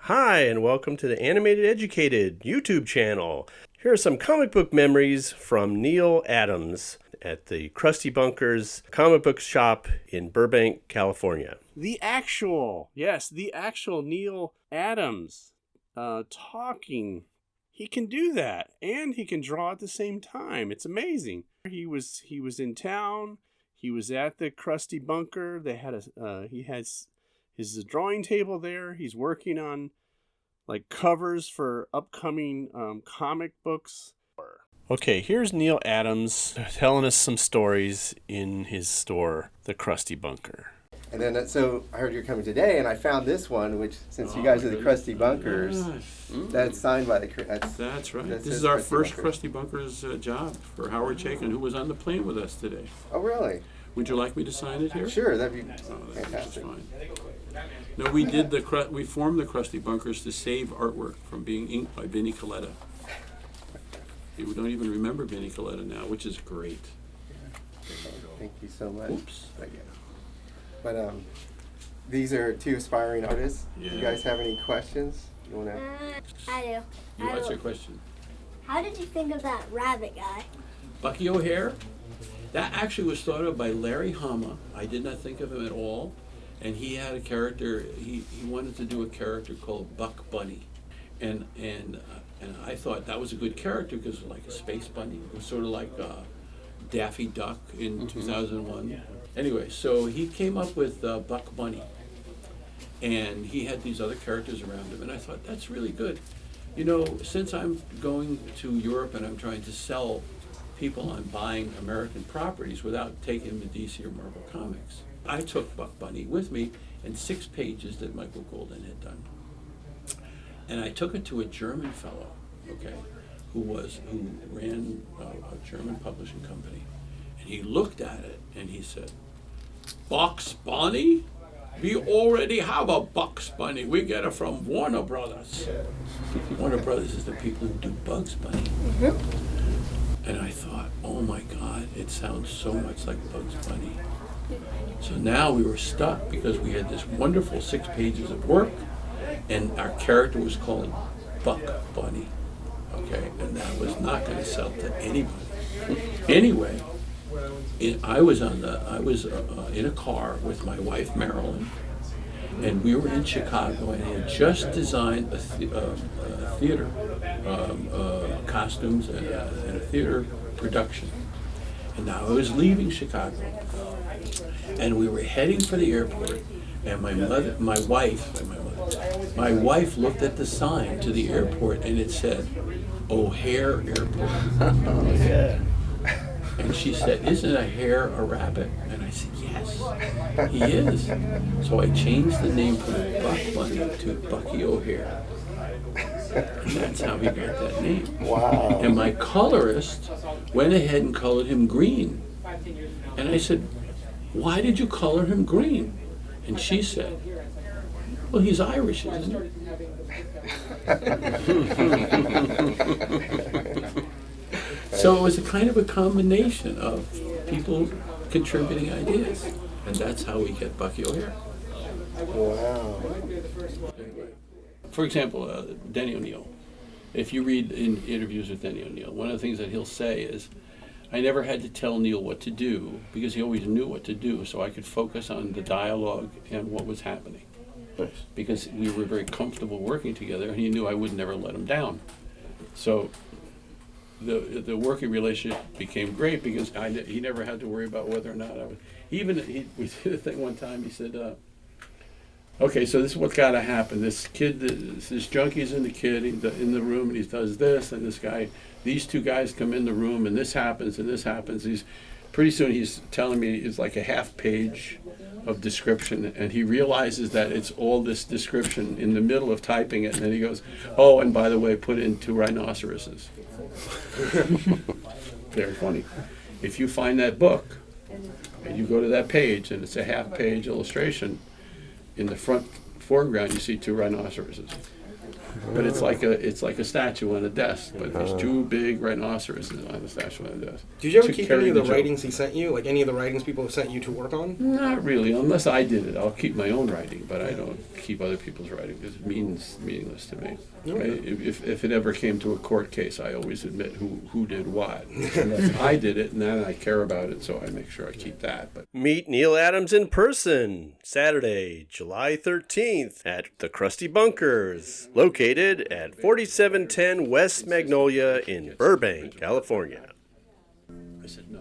Hi, and welcome to the Animateducated YouTube channel. Here are some comic book memories from Neal Adams at the Crusty Bunkers comic book shop in Burbank, California. The actual Neal Adams talking. He can do that, and he can draw at the same time. It's amazing. He was in town. He was at the Crusty Bunker. He has his drawing table there. He's working on like covers for upcoming comic books. Okay, here's Neal Adams telling us some stories in his store, the Crusty Bunker. And then, so I heard you're coming today, and I found this one, which, since you guys are the Crusty Bunkers, that's signed by the... That's right. This is our first Crusty Bunkers job for Howard Chaykin, who was on the plane with us today. Oh, really? Would you like me to sign it here? Sure, that'd be That's fantastic. fine. No, we formed the Crusty Bunkers to save artwork from being inked by Vinnie Coletta. People don't even remember Vinnie Coletta now, which is great. Thank you so much. Oops. But these are two aspiring artists. Yeah. Do you guys have any questions? You want to? I do. What's your question? How did you think of that rabbit guy? Bucky O'Hare? That actually was thought of by Larry Hama. I did not think of him at all. And he had a character, he wanted to do a character called Buck Bunny. And I thought that was a good character because it was like a space bunny. It was sort of like Daffy Duck in 2001. Anyway, so he came up with Buck Bunny. And he had these other characters around him. And I thought, that's really good. You know, since I'm going to Europe and I'm trying to sell people on buying American properties without taking them to DC or Marvel Comics, I took Buck Bunny with me and 6 pages that Michael Golden had done. And I took it to a German fellow, okay, who ran a German publishing company. And he looked at it and he said, Bugs Bunny? We already have a Bugs Bunny. We get it from Warner Brothers. Warner Brothers is the people who do Bugs Bunny. Mm-hmm. And I thought, oh my God, it sounds so much like Bugs Bunny. So now we were stuck because we had this wonderful 6 pages of work, and our character was called Buck Bunny, okay, and that was not going to sell to anybody. Anyway, I was in a car with my wife Marilyn, and we were in Chicago, and I had just designed a theater costumes and a theater production, and now I was leaving Chicago. And we were heading for the airport, and my wife looked at the sign to the airport, and it said, O'Hare Airport. Oh, yeah. And she said, isn't a hare a rabbit? And I said, yes, he is. So I changed the name from Buck Bunny to Bucky O'Hare. And that's how he got that name. Wow. And my colorist went ahead and colored him green. And I said, why did you color him green? And she said, well, he's Irish, isn't he? So it was a kind of a combination of people contributing ideas. And that's how we get Bucky O'Hare. Wow. For example, Denny O'Neil. If you read in interviews with Denny O'Neil, one of the things that he'll say is, I never had to tell Neal what to do because he always knew what to do, so I could focus on the dialogue and what was happening. Nice. Because we were very comfortable working together, and he knew I would never let him down. So the working relationship became great because he never had to worry about whether or not I was. We did a thing one time. He said, okay, so this is what's got to happen. This junkie's in the room, and he does this, and these two guys come in the room, and this happens, and this happens. Pretty soon he's telling me it's like a half page of description, and he realizes that it's all this description in the middle of typing it, and then he goes, oh, and by the way, put in 2 rhinoceroses. Very funny. If you find that book, and you go to that page, and it's a half page illustration, in the foreground you see 2 rhinoceroses. But it's like a statue on a desk, but there's two big rhinoceroses on the statue on the desk. Did you ever To keep carry any of the joke. writings he sent you? Like any of the writings people have sent you to work on? Not really, unless I did it. I'll keep my own writing, but I don't keep other people's writing. It's meaningless to me. Right? If it ever came to a court case, I always admit who did what. Unless I did it, and then I care about it, so I make sure I keep that. But Meet Neal Adams in person Saturday, July 13th at the Crusty Bunkers, located at 4710 West Magnolia in Burbank, California. I said no.